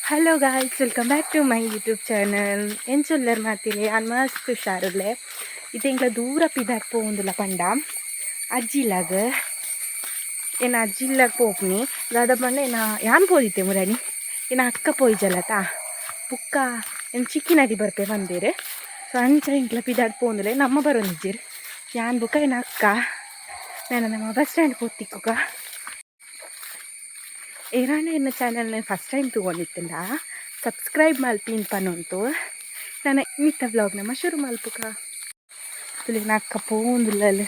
Hello guys, welcome back to my YouTube channel. ಎಂಚೊಲ್ಲರ್ ಮಾತಿಲೆ ನಾನು ಮಸ್ತ್ ಹುಷಾರುಲ್ಲೆ. ಇದು ದೂರ ಪಿದಾಟ್ ಪೋಂದುಲ ಪಂಡ ಅಜ್ಜಿಲಾಗ ಏನು ಅಜ್ಜಿಲಾಗ ಪೋಪ್ನಿ ದಾದ ಪಂಡ ಯಾನ್ ಪೋದಿತ್ತೆ ಮುರಾನಿ ಅಕ್ಕ ಪೋಯ್ಜಲತಾ ಬುಕ್ಕ ಏನು ಚಿಕ್ಕಿನಾಗಿ ಬರ್ಪೆ ಬಂದಿರು. ಸೊ ಅಂಚ ಇಂಕ್ಲ ಪಿದಾಟ್ ಪೋಂದುಲೆ ನಮ್ಮ ಬರೋಂದಿಜ್ಜಿರು ಯಾನ್ ಬುಕ್ಕ ಅಕ್ಕ ನಾನು ನಮ್ಮ ಬಸ್ ಸ್ಟ್ಯಾಂಡ್ ಪೋತಿಕ್ಕುಗ ಏರಾಣ ಎನ್ನ ಚಾನಲ್ನ ಫಸ್ಟ್ ಟೈಮ್ ತೊಗೊಂಡಿತ್ತಿಂದ ಸಬ್ಸ್ಕ್ರೈಬ್ ಮಲ್ಪಿನ್ ಪನೊಂತು ನಾನು ಮಿತ್ತ ವ್ಲಾಗ್ ನಮ್ಮ ಶುರು ಮಲ್ಪುಕ ತುಳಿ ಅಕ್ಕ ಪೋಂದುಲ್ಲಲ್ಲಿ.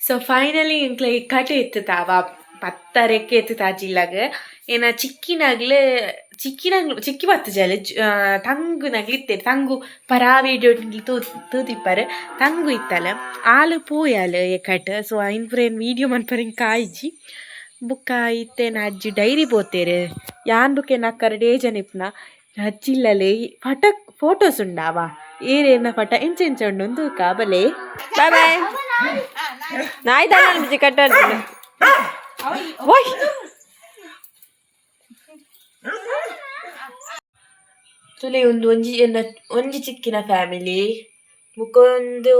ಸೊ ಫೈನಲಿ ಇಂಕ್ಲ ಈ ಕಟೆ ಎತ್ತುತ್ತಾವ ಪತ್ತರೆಕ್ಕೆ ಎತ್ತುತ್ತಾ ಜಿಲ್ಲಾಗ ಏನ ಚಿಕ್ಕಿ ಬತ್ತು ಜಲ ತಂಗು ನಗ್ಲಿತ್ತೇನೆ ತಂಗು ಪರಾ ವೀಡಿಯೋ ತೂತಿಪ್ಪಾರೆ ತಂಗು ಇತ್ತಲ್ಲ ಆಲು ಪೋಯಾಲು ಎಕಟ್. ಸೊ ಐನ್ಪುರೇನು ವೀಡಿಯೋ ಮನ್ಪರಿಂಗ್ ಕಾಯ್ಜಿ ಬುಕ್ಕ ಇತ್ತೇನ ಅಜ್ಜಿ ಡೈರಿ ಪೋತೇರು ಯಾನ್ ಬುಕ್ಕೇನ ಅಕ್ಕರ ಡೇಜನಿಪ್ನ ಅಜ್ಜಿಲ್ಲಲೆ ಫೋಟೋಸ್ ಉಂಡಾವ ಏನೇನ ಪಟ ಎಂಚ ಉಂಡು ಒಂದು ಕಾಬಲೆ ಬಾಯ್ ಬಾಯ್ ನಾಯಿ ತಾನೆ ಕಟ್ಟ ತುಲೆ ಒಂಜಿ ಚಿಕ್ಕಿನ ಫ್ಯಾಮಿಲಿ ಮುಕೊಂದು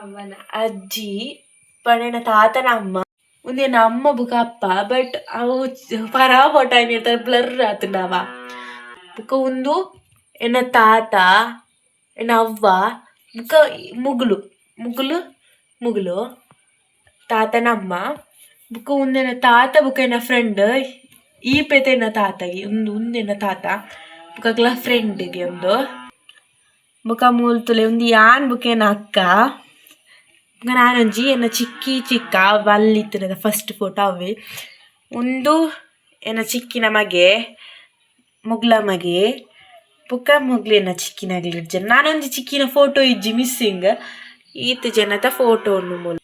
ಅವನ ಅಜ್ಜಿ ಪಣನ ತಾತನ ಅಮ್ಮ ಒಂದೇನ ಅಮ್ಮ ಬುಕ ಅಪ್ಪ ಬಟ್ ಅವು ಪರಾ ಫೋಟೋ ಏನಿರ್ತಾರೆ ಬ್ಲರ್ ಆತುಂಡವ ಬುಕ ಒಂದು ಎನ್ನ ತಾತ ಎನ್ನ ಅವ್ವ ಬುಕ ಮುಗುಲು ತಾತನ ಅಮ್ಮ ಬುಕ ಒಂದೇನ ತಾತ ಬುಕ ಎನ್ನ ಫ್ರೆಂಡ್ ಈ ಪೇತೆ ಎನ್ನ ತಾತಗೆ ಒಂದೇನ ತಾತ ಬುಕಗ್ಲ ಫ್ರೆಂಡ್ಗೆ ಒಂದು ಬುಕ ಮೂಲ್ತುಲೆ ಒಂದು ಯಾನ್ ಬುಕೇನ ಅಕ್ಕ ಬುಕ ನಾನೊಂಜಿ ಎನ್ನ ಚಿಕ್ಕ ಬಲ್ಲಿತ್ತಿನದ ಫಸ್ಟ್ ಫೋಟೋ ಅವೇ ಒಂದು ಎನ್ನ ಚಿಕ್ಕಿನ ಮುಗ್ಲ ಮಗೆ ಬುಕ ಮುಗ್ಲಿನ ಚಿಕ್ಕಿನಾಗ್ಲಿ ಜನ ನಾನೊಂದು ಚಿಕ್ಕಿನ ಫೋಟೋ ಇಜ್ಜಿ ಮಿಸ್ಸಿಂಗ್ ಈತ ಜನದ ಫೋಟೋ ಮೂಲ.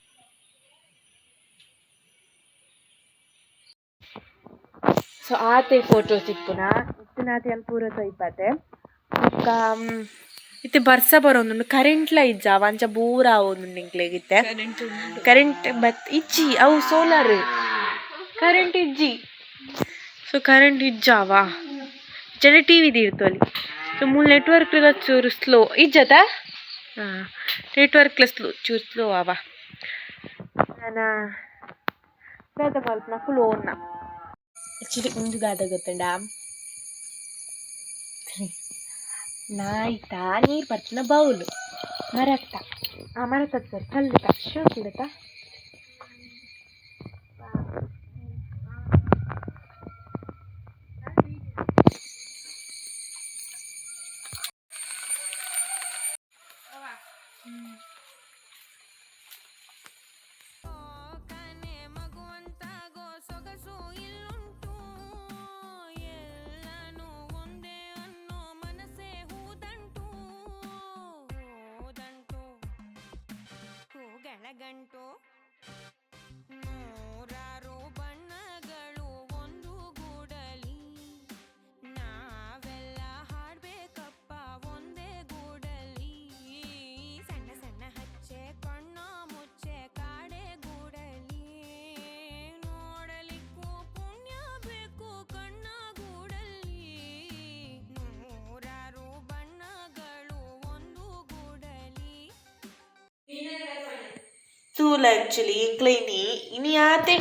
ಸೊ ಆತೆ ಫೋಟೋಸ್ ಇಪ್ಪುನ ಇತ್ತಿನಾತಿ ಅಲ್ಲಿ ಪೂರ ತೊಯ್ಪತೆ ಬುಕ್ಕ ಇತ್ತೆ ಬರ್ಸ ಬರೋಂದುಂಡು ಕರೆಂಟ್ಲ ಇಜ್ಜಾವ ಅಂಚ ಬೂರ ಆವೊಂದುಂಡು ಇಂಕ್ಲೆಗಿತ್ತೆ ಕರೆಂಟ್ ಬತ್ ಇಜ್ಜಿ ಅವು ಸೋಲಾರ್ ಕರೆಂಟ್ ಇಜ್ಜಿ. ಸೊ ಕರೆಂಟ್ ಇಜ್ಜಾವ ಜನ ಟಿ ವಿ ತೀರ್ತೋಲಿ. ಸೊ ಮೂಲ ನೆಟ್ವರ್ಕ್ ಚೂರು ಸ್ಲೋ ಇಜ್ಜತ ನೆಟ್ವರ್ಕ್ ಚೂರು ಸ್ಲೋ ಆವ ನಾನು ದಾದ ಮಲ್ಪನ ಫುಲ್ ಓನ್ನ ಆ್ಯಕ್ಚುಲಿ ಒಂದು ಗಾದ ಗೊತ್ತಂಡ ನಾಯ್ತಾ ನೀರು ಬರ್ತಿನ ಬೌಲು ಮರತ್ತ ಆ ಮರತ್ತ ಸರ್ ಕಲ್ಲಿತ ಶೋಕಿಡತ್ತಾ ಗಂಟು ನೂರಾರು ಬಣ್ಣಗಳು ಒಂದು ಗೂಡಲಿ ನಾವೆಲ್ಲ ಹಾಡ್ಬೇಕಪ್ಪ ಒಂದೇ ಗೂಡಲಿ ಸಣ್ಣ ಸಣ್ಣ ಹಚ್ಚೆ ಕಣ್ಣ ಮುಚ್ಚೆ ಕಾಡೆ ಗೂಡಲಿ ನೋಡಲಿಕ್ಕೂ ಪುಣ್ಯ ಬೇಕು ಕಣ್ಣ ಗೂಡಲಿ ನೂರಾರು ಬಣ್ಣಗಳು ಒಂದು ಗೂಡಲಿ. ತೂಲ ಆ್ಯಕ್ಚುಲಿ ಇಂಕ್ಲ ಇನಿ ಆತೆ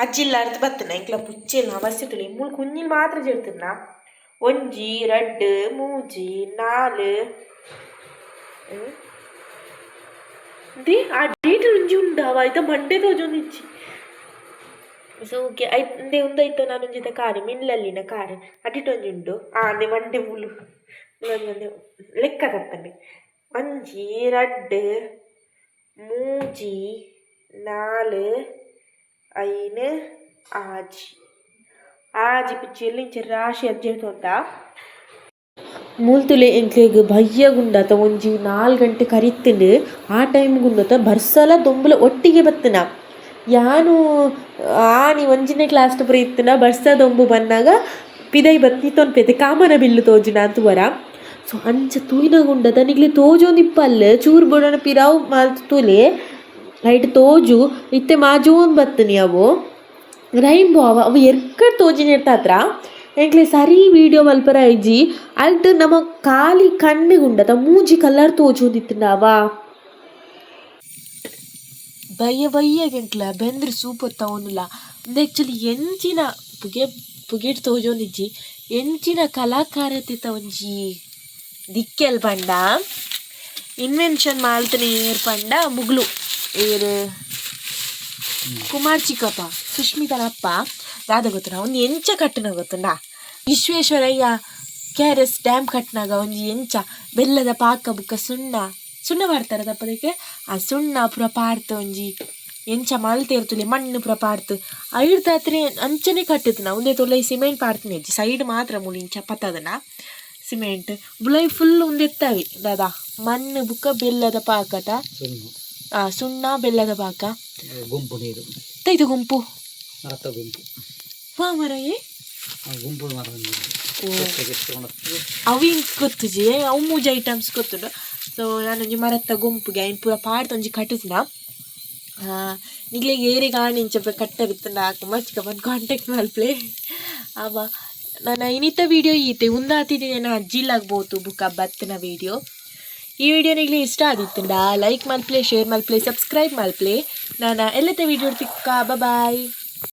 ಅಜ್ಜಿಲ್ಲಾರ್ದು ಬತ್ತನ ಇಂಕ್ಲ ಪುಚ್ಚೆಲ್ಲ ಬಸ್ಸಿತ್ತುಲಿ ಮೂಲು ಕುഞ്ഞിൽ ಮಾತ್ರ ಜೇರ್ತನ ಒಂಜಿ ರಡ್ಡು ಮೂಜಿ ನಾಲು ದಿ ಆ ಡೇಟ್ ಒಂಜಿ ಉಂಡಾವ ಆಯ್ತಾ ಮಂಡೆ ತೋಜೊಂದು ಇಜ್ಜಿ. ಸೊ ಓಕೆ ಐತೆ ಒಂದೈತು ನಾನೊಂಜಿದ ಕಾರು ಮಿನ್ನಲ್ಲಿನ ಕಾರು ಅಡಿಟೊಂಜಿ ಉಂಡು ಅಂದೆ ಮಂಡೆ ಮೂಲು ಒಂದೊಂದು ಲೆಕ್ಕ ತತ್ತಂಡೆ ಒಂಜಿ ರಡ್ಡು ಮೂಜಿ ನಾಲು ಐನು ಆಜಿ ಪಿಚ್ಚಿಯಲ್ಲಿ ಇಂಚ ರಾಶಿ ಅಜ್ಜೆಡ್ತು ಅಂತ ಮೂಲ್ತುಲೆ ಎಂಕ್ಲೆಗ್ ಭಯ್ಯಗುಂಡತ ಒಂಜಿ 4 ಗಂಟೆ ಕರಿತ್ತಂಡು ಆ ಟೈಮ್ಗುಂಡತ ಬರ್ಸಲ ದೊಂಬುಲ ಒಟ್ಟಿಗೆ ಬತ್ತನ ಯಾನು ಆನಿ ಒಂಜಿನೇ ಕ್ಲಾಸ್ ಪುರ ಇತ್ತನ ಬರ್ಸ ದೊಂಬು ಬನ್ನಾಗ ಪಿದೈ ಬತ್ತಿ ತೊನ್ಪೇತೆ ಕಾಮನ ಬಿಲ್ಲು ತೋಜಿನ ಅಂತುವರ. ಸೊ ಅಂಚ ತೂಯಿನಗುಂಡದ ನಿಗ್ಲಿ ತೋಜೊಂದಿಪ್ಪಲ್ಲ ಚೂರು ಬುಡನ ಪಿರಾವು ಮಾಲ್ತುಲೆ ಲೈಟ್ ತೋಜು ಇತ್ತೆ ಮಾಜೋನ್ ಬತ್ತನಿ ಅವು ರೈನ್ಬೋ ಅವ ಎರ್ಕಡ್ ತೋಜಿನಿರ್ತಾತ್ರ ಎಂಕ್ಲೆ ಸರಿ ವಿಡಿಯೋ ಮಲ್ಪರ ಇಜ್ಜಿ ಅಲ್ಟ್ ನಮ್ಮ ಖಾಲಿ ಕಣ್ಣಿಗುಂಡತ ಮೂಜಿ ಕಲರ್ ತೋಜೋದಿತ್ತುಂಡವ ಬಯ್ಯ ಬಯ್ಯಗೆಂಕ್ಲ ಬೆಂದ್ರೆ ಸೂಪರ್ ತಗೊಂಡಿಲ್ಲ ಒಂದು ಆ್ಯಕ್ಚುಲಿ ಎಂಚಿನ ಪುಗೆಟ್ ತೋಜೊಂದಿಜ್ಜಿ ಎಂಚಿನ ಕಲಾಕಾರತೆ ಒಂಜಿ ದಿಕ್ಕೆಲ್ ಪಂಡ ಇನ್ವೆನ್ಷನ್ ಮಾಲ್ತನೆ ಏರ್ ಪಂಡ ಮುಗ್ಲು ಏರು ಕುಮಾರ್ ಚಿಕ್ಕಪ್ಪ ಸುಷ್ಮಿತನಪ್ಪ ದಾದ ಗೊತ್ತುಂಡ ಒಂದು ಎಂಚ ಕಟ್ಟನ ಗೊತ್ತುಂಡ ವಿಶ್ವೇಶ್ವರಯ್ಯ KRS ಡ್ಯಾಮ್ ಕಟ್ಟಿನಾಗ ಒಂಜಿ ಎಂಚ ಬೆಲ್ಲದ ಪಾಕ ಬುಕ್ಕ ಸುಣ್ಣ ಮಾಡ್ತಾರೆ ದಪ್ಪದಕ್ಕೆ ಆ ಸುಣ್ಣ ಪುರ ಪಾಡ್ತು ಒಂಜಿ ಎಂಚ ಮಲ್ತೆ ಇರ್ತುಲಿ ಮಣ್ಣು ಪುರ ಪಾಡ್ತು ಐಡ್ದಾತ್ರೆ ಅಂಚನೆ ಕಟ್ಟಿತು ನಾ ಒಂದೇ ತೊಲೆ ಸಿಮೆಂಟ್ ಪಾಡ್ತೀನಿ ಅಜ್ಜಿ ಸೈಡ್ ಮಾತ್ರ ಮುಳಿ ಇಂಚ ಪತ್ತದನ ಸಿಮೆಂಟ್ ಬುಲೈ ಫುಲ್ ಒಂದೆತ್ತವಿ ದಾದಾ ಮಣ್ಣು ಬುಕ್ಕ ಬೆಲ್ಲದ ಪಾಕಟ ಸುಣ್ಣ ಬೆಲ್ಲದ ಪಾಕ ಗುಂಪು ನೀರು ತೈದು ಗುಂಪು ಮರತ ಗುಂಪು ವಾ ಮರಯೇ ಗುಂಪು ಮರ ಅವು ಗೊತ್ತುಜಿ ಅವು ಮೂಜಿ ಐಟಮ್ಸ್ ಗೊತ್ತುಂಡು ಸೊ ನಾನೊಂಜಿ ಮರತ್ತ ಗುಂಪುಗೆ ಐನ್ ಪೂರ ಪಾಡ್ದು ಒಂಜಿ ಕಟ್ಟಿಸಿನ ನಿಗ್ಲಿಗೆ ಏರಿಗೆ ಆಣಿಂಚ ಕಟ್ಟರಿತ್ತಂಡ ಆಕ ಮಚ್ಕ ಬಂದು ಕಾಂಟ್ಯಾಕ್ಟ್ ಮಲ್ಪ್ಲೆ ಅವ ನಾನು ಇನ್ನಿತ್ತ ವೀಡಿಯೋ ಈತೆ ಉಂದಾತಿದ್ದೀನಿ ನಾನು ಅಜ್ಜಿಲಾಗ್ಬೋದು ಬುಕ್ಕ ಬತ್ತಿನ ವೀಡಿಯೋ ಈ ವಿಡಿಯೋ ನಿಗ್ಲಿ ಇಷ್ಟ ಆದಿತ್ತಂಡ ಲೈಕ್ ಮಲ್ಪ್ಲೆ ಶೇರ್ ಮಲ್ಪ್ಲೆ ಸಬ್ಸ್ಕ್ರೈಬ್ ಮಲ್ಪ್ಲೆ ನಾನು ಎಲ್ಲത്തെ ವೀಡಿಯೋ ತಿಕ್ಕ ಬಾಯ್